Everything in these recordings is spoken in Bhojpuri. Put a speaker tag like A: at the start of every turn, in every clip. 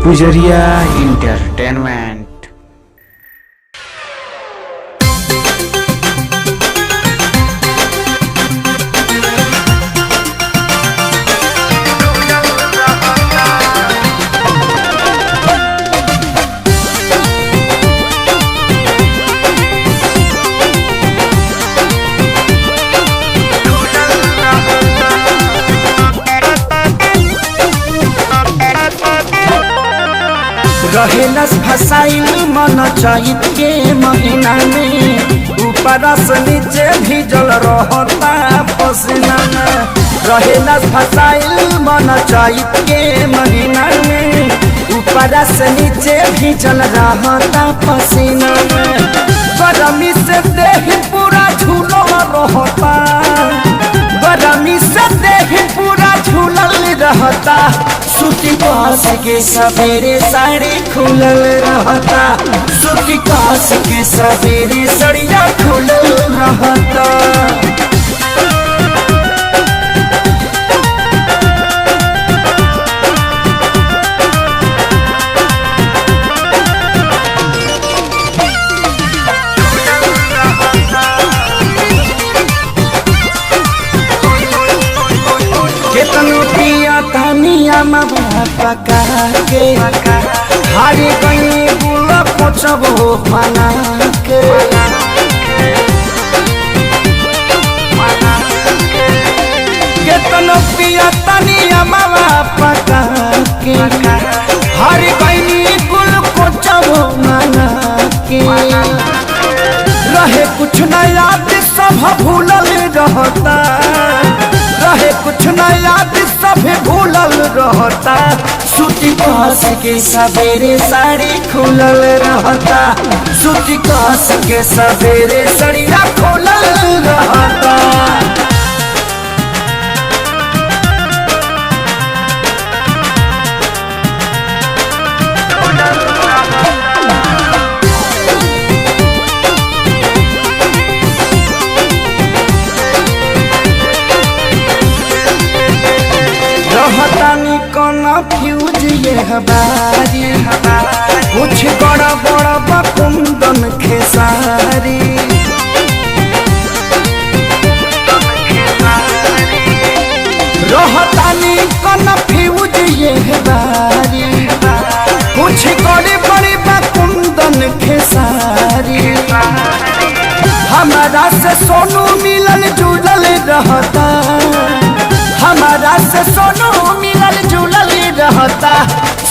A: पुजरिया इंटरटेनमेंट।
B: रहेलस फसाइल मन चैत के महीना में, ऊपर से नीचे भीजल रहता पसीना में। रहेलस फसाइल मन चैत के महीना में, ऊपर से नीचे भीजल रहता पसीना में। गरमी से देह पूरा झूलल रहता, गरमी से देह पूरा झूलल रहता। सूती कास के सवेरे साड़ी खुलल रहता, सूती कास के सवेरे सड़िया खुलल रहता। केतनो पिया तनिया मबा पका के, हारी गई बुला पोछबो मना के। केतनो पिया तनिया मबा पका के, हारी गई बुला पोछबो मना के। रहे कुछ न याद सब भूलल रहता, रहे कुछ न याद सब भूलल रहता। सूती कास के सवेरे साड़ी खुलल रहता, सूती कास के सवेरे सड़िया खुलल रहता। रहतानी कोना फ्यूज ये हमारी, कुछ बड़ा बड़ा बकुंदन खेसारी। रहतानी कोना फ्यूज ये हमारी, कुछ बड़ी बड़ी बकुंदन खेसारी। हमारा से सोनू मिलल जुलल रहता, हमारा से सोनू मिलल जुलल रहता।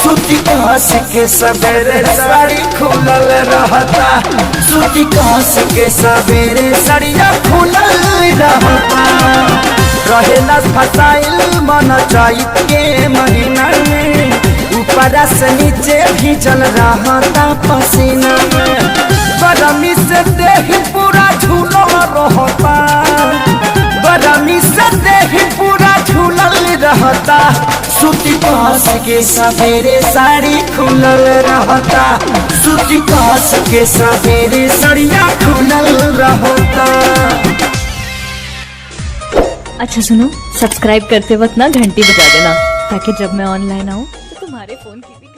B: सूती कास के सवेरे साड़ी खुलल रहता, सूती कास के सवेरे सड़िया खुलल रहता। रहेलस फसाइल मन चैत के महीना में, ऊपर से नीचे भीजल रहता पसीना में। गरमी से देह पूरा झूलल रहता, गरमी से देह पूरा झूलल रहता। सूती कास के सवेरे साड़ी खुलल रहता, सूती कास के सवेरे सड़िया खुलल रहता।
C: अच्छा सुनो, सब्सक्राइब करते वक्त ना घंटी बजा देना, ताकि जब मैं ऑनलाइन आऊँ तो तुम्हारे फोन की भी